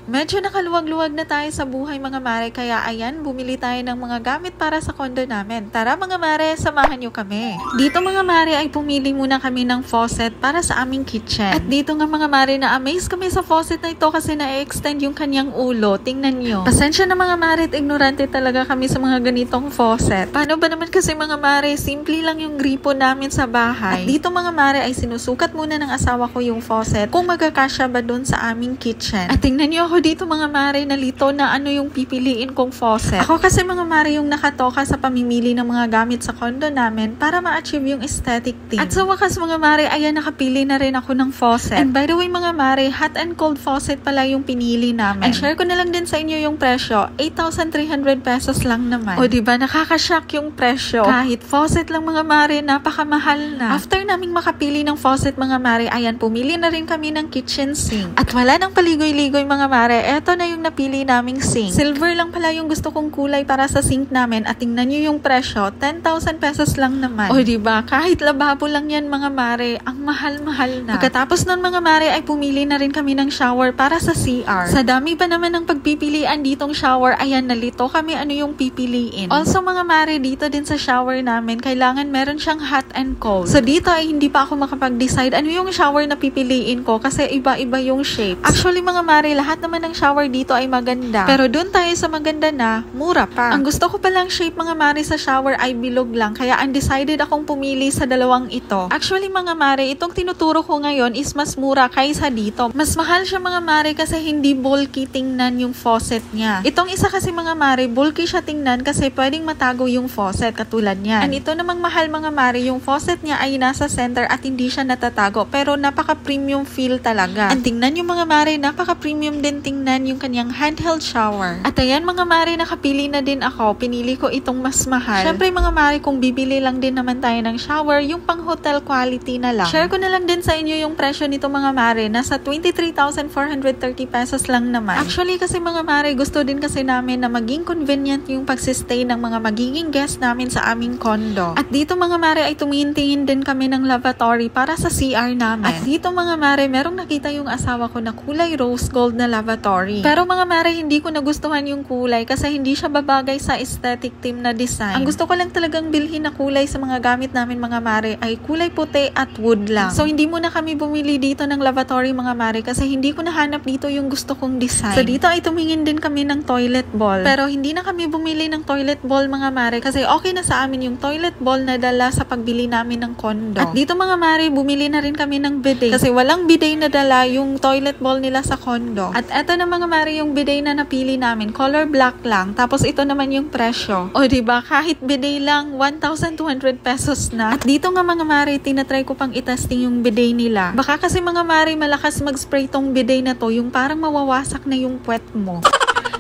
Medyo nakaluwag-luwag na tayo sa buhay mga mare, kaya ayan, bumili tayo ng mga gamit para sa condo namin. Tara mga mare, samahan nyo kami. Dito mga mare ay pumili muna kami ng faucet para sa aming kitchen. At dito nga mga mare, na-amaze kami sa faucet na ito kasi na-extend yung kanyang ulo. Tingnan nyo. Pasensya na mga mare at ignorante talaga kami sa mga ganitong faucet. Paano ba naman kasi mga mare, simple lang yung gripo namin sa bahay. At dito mga mare ay sinusukat muna ng asawa ko yung faucet kung magkakasya ba dun sa aming kitchen. At tingnan nyo ako dito mga mare, nalito na ano yung pipiliin kong faucet. Ako kasi mga mare yung nakatoka sa pamimili ng mga gamit sa condo namin para ma-achieve yung aesthetic theme. At sa wakas mga mare, ayan nakapili na rin ako ng faucet. And by the way mga mare, hot and cold faucet pala yung pinili namin. And share ko na lang din sa inyo yung presyo, 8,300 pesos lang naman. O diba nakakashock yung presyo. Kahit faucet lang mga mare, napakamahal na. After naming makapili ng faucet mga mare, ayan pumili na rin kami ng kitchen sink. At wala nang paligoy-ligoy mga mare, eto na yung napili naming sink. Silver lang pala yung gusto kong kulay para sa sink namin at tingnan nyo yung presyo, 10,000 pesos lang naman. O diba, kahit lababo lang yan mga mare, ang mahal-mahal na. Pagkatapos nun mga mare ay pumili na rin kami ng shower para sa CR. Sa dami pa naman ng pagpipilian ditong shower, ayan nalito kami ano yung pipiliin. Also mga mare, dito din sa shower namin, kailangan meron siyang hot and cold. So dito ay hindi pa ako makapag-decide ano yung shower na pipiliin ko kasi iba-iba yung shape. Actually mga mare, lahat naman ng shower dito ay maganda. Pero dun tayo sa maganda na, mura pa. Ang gusto ko palang shape mga mare sa shower ay bilog lang, kaya undecided akong pumili sa dalawang ito. Actually mga mare, itong tinuturo ko ngayon is mas mura kaysa dito. Mas mahal siya mga mare kasi hindi bulky tingnan yung faucet niya. Itong isa kasi mga mare, bulky siya tingnan kasi pwedeng matago yung faucet katulad niyan. And ito namang mahal mga mare, yung faucet niya ay nasa center at hindi siya natatago pero napaka-premium feel talaga. And tingnan yung mga mare, napaka-premium din tingnan yung kanyang handheld shower. At ayan mga mare, nakapili na din ako. Pinili ko itong mas mahal. Syempre mga mare, kung bibili lang din naman tayo ng shower, yung pang hotel quality na lang. Share ko na lang din sa inyo yung presyo nito mga mare. Nasa 23,430 pesos lang naman. Actually kasi mga mare, gusto din kasi namin na maging convenient yung pagsistay ng mga magiging guest namin sa aming condo. At dito mga mare ay tumingin-tingin din kami ng lavatory para sa CR namin. At dito mga mare, merong nakita yung asawa ko na kulay rose gold na lavatory. Pero mga mare, hindi ko nagustuhan yung kulay kasi hindi siya babagay sa aesthetic theme na design. Ang gusto ko lang talagang bilhin na kulay sa mga gamit namin mga mare ay kulay puti at wood lang. So hindi muna kami bumili dito ng lavatory mga mare kasi hindi ko nahanap dito yung gusto kong design. So dito ay tumingin din kami ng toilet bowl. Pero hindi na kami bumili ng toilet bowl mga mare kasi okay na sa amin yung toilet bowl na dala sa pagbili namin ng condo. At dito mga mare, bumili na rin kami ng bidet kasi walang bidet na dala yung toilet bowl nila sa condo. At eto na mga mare yung bidet na napili namin, color black lang. Tapos ito naman yung presyo. O diba, kahit bidet lang 1,200 pesos na. At dito nga mga mare, tinatry ko pang itesting yung bidet nila. Baka kasi mga mare, malakas mag-spray tong bidet na to, yung parang mawawasak na yung puwet mo.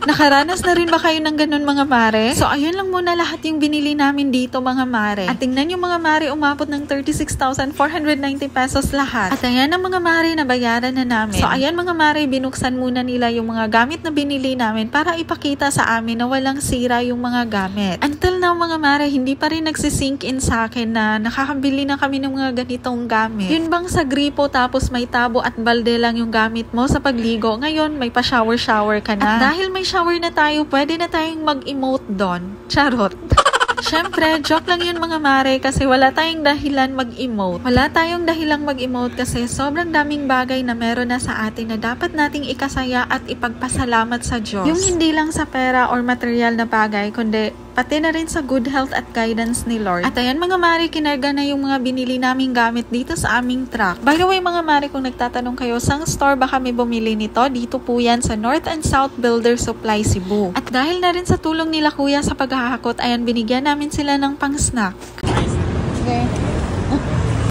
Nakaranas na rin ba kayo ng ganun mga mare? So ayun lang muna lahat yung binili namin dito mga mare. At tingnan yung mga mare, umabot ng 36,490 pesos lahat. At ayan ang mga mare, nabayaran na namin. So ayan mga mare, binuksan muna nila yung mga gamit na binili namin para ipakita sa amin na walang sira yung mga gamit. Until now mga mare, hindi pa rin nagsisink in sa akin na nakakabili na kami ng mga ganitong gamit. Yun bang sa gripo tapos may tabo at balde lang yung gamit mo sa pagligo, ngayon may pa-shower ka na. At dahil may shower na tayo, pwede na tayong mag-emote doon. Charot. Syempre, joke lang yun mga mare kasi wala tayong dahilan mag-emote. Wala tayong dahilang mag-emote kasi sobrang daming bagay na meron na sa atin na dapat nating ikasaya at ipagpasalamat sa Diyos. Yung hindi lang sa pera or material na bagay, kundi pati na rin sa good health at guidance ni Lord. At ayan mga mare, kinarga na yung mga binili naming gamit dito sa aming truck. By the way mga mare, kung nagtatanong kayo, sang store ba kami bumili nito? Dito po yan sa North and South Builder Supply Cebu. At dahil na rin sa tulong nila kuya sa paghahakot, ayan binigyan namin sila ng pang-snack. Okay.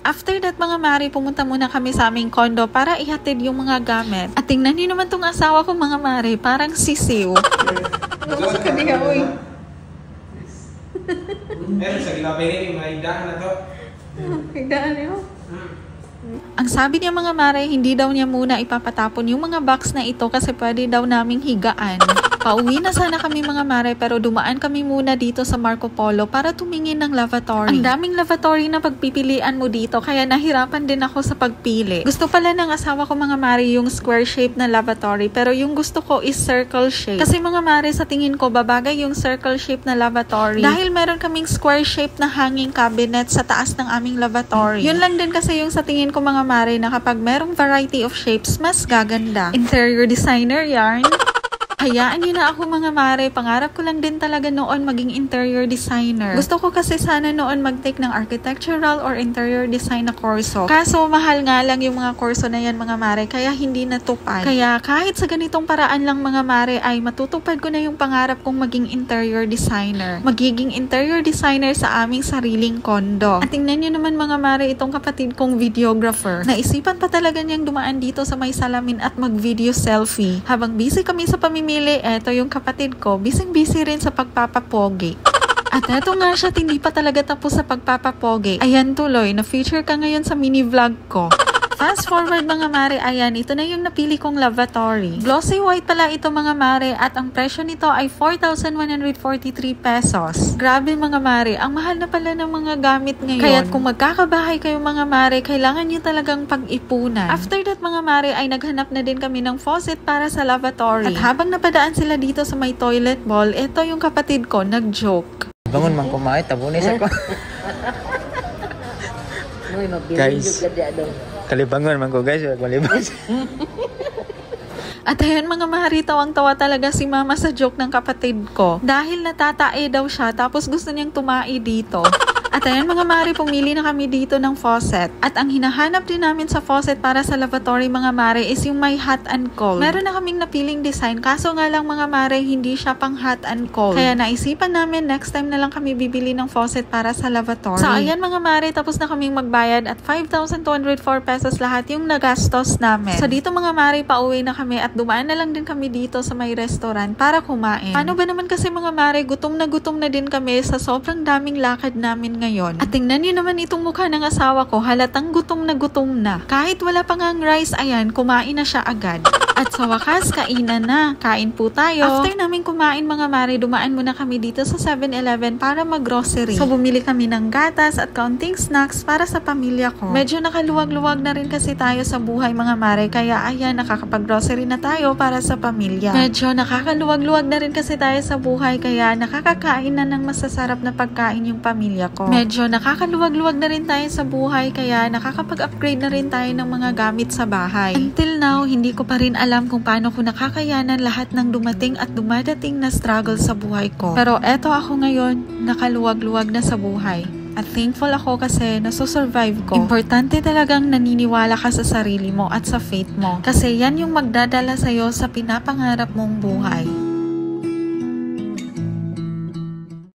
After that mga mare, pumunta muna kami sa aming condo para ihatid yung mga gamit. At tingnan niyo naman tong asawa ko mga mare, parang sisiw. Gusto ka niya, uy. Sa gilabay yung mga higdaan na to. Higdaan niyo? Ang sabi niya mga mare, hindi daw niya muna ipapatapon yung mga box na ito kasi pwede daw naming higaan. Pauwi na sana kami mga mare pero dumaan kami muna dito sa Marco Polo para tumingin ng lavatory. Ang daming lavatory na pagpipilian mo dito kaya nahirapan din ako sa pagpili. Gusto pala ng asawa ko mga mare yung square shape na lavatory pero yung gusto ko is circle shape. Kasi mga mare sa tingin ko babagay yung circle shape na lavatory dahil meron kaming square shape na hanging cabinet sa taas ng aming lavatory. Yun lang din kasi yung sa tingin ko mga mare na kapag merong variety of shapes mas gaganda. Interior designer yarn. Hayaan nyo na ako mga mare, pangarap ko lang din talaga noon maging interior designer. Gusto ko kasi sana noon mag-take ng architectural or interior design na kurso. Kaso mahal nga lang yung mga kurso na yan mga mare, kaya hindi natupad. Kaya kahit sa ganitong paraan lang mga mare ay matutupad ko na yung pangarap kong maging interior designer. Magiging interior designer sa aming sariling kondo. At tingnan nyo naman mga mare itong kapatid kong videographer. Naisipan pa talaga niyang dumaan dito sa may salamin at mag-video selfie. Habang busy kami sa pamimili, eto yung kapatid ko, busy rin sa pagpapapogi. At eto nga siya, hindi pa talaga tapos sa pagpapapogi. Ayan tuloy, na-feature ka ngayon sa mini vlog ko. Fast forward mga mare, ayan, ito na yung napili kong lavatory. Glossy white pala ito mga mare at ang presyo nito ay 4,143 pesos. Grabe mga mare, ang mahal na pala ng mga gamit ngayon. Kaya't kung magkakabahay kayo mga mare, kailangan nyo talagang pag-ipunan. After that mga mare ay naghanap na din kami ng faucet para sa lavatory. At habang napadaan sila dito sa may toilet bowl, ito yung kapatid ko, nag-joke. Bangon man kumain, tabunis ako. Guys, kalibangon man ko guys, malibas. At ayan mga mahari, tawang-tawa talaga si mama sa joke ng kapatid ko. Dahil natatae daw siya tapos gusto niyang tumai dito. At ayan mga mare, pumili na kami dito ng faucet. At ang hinahanap din namin sa faucet para sa lavatory mga mare is yung may hot and cold. Meron na kaming napiling design, kaso nga lang mga mare, hindi siya pang hot and cold. Kaya naisipan namin next time na lang kami bibili ng faucet para sa lavatory. So ayan mga mare, tapos na kaming magbayad at 5,204 pesos lahat yung nagastos namin. So dito mga mare, pauwi na kami at dumaan na lang din kami dito sa may restaurant para kumain. Paano ba naman kasi mga mare, gutom na din kami sa sobrang daming lakad namin ngayon. At tingnan niyo naman itong mukha ng asawa ko, halatang gutom na. Kahit wala pa ngang rice, ayan, kumain na siya agad. At sa wakas, kainan na. Kain po tayo. After namin kumain mga mare, dumaan muna kami dito sa 7-Eleven para mag-grocery. So bumili kami ng gatas at kaunting snacks para sa pamilya ko. Medyo nakaluwag-luwag na rin kasi tayo sa buhay mga mare, kaya ayan, nakakapag-grocery na tayo para sa pamilya. Medyo nakakaluwag-luwag na rin kasi tayo sa buhay, kaya nakakakain na ng masasarap na pagkain yung pamilya ko. Medyo nakakaluwag-luwag na rin tayo sa buhay, kaya nakakapag-upgrade na rin tayo ng mga gamit sa bahay. Until now, hindi ko pa rin alam kung paano ko nakakayanan lahat ng dumating at dumadating na struggle sa buhay ko. Pero eto ako ngayon, nakaluwag-luwag na sa buhay. At thankful ako kasi nasusurvive ko. Importante talagang naniniwala ka sa sarili mo at sa faith mo. Kasi yan yung magdadala sa'yo sa pinapangarap mong buhay.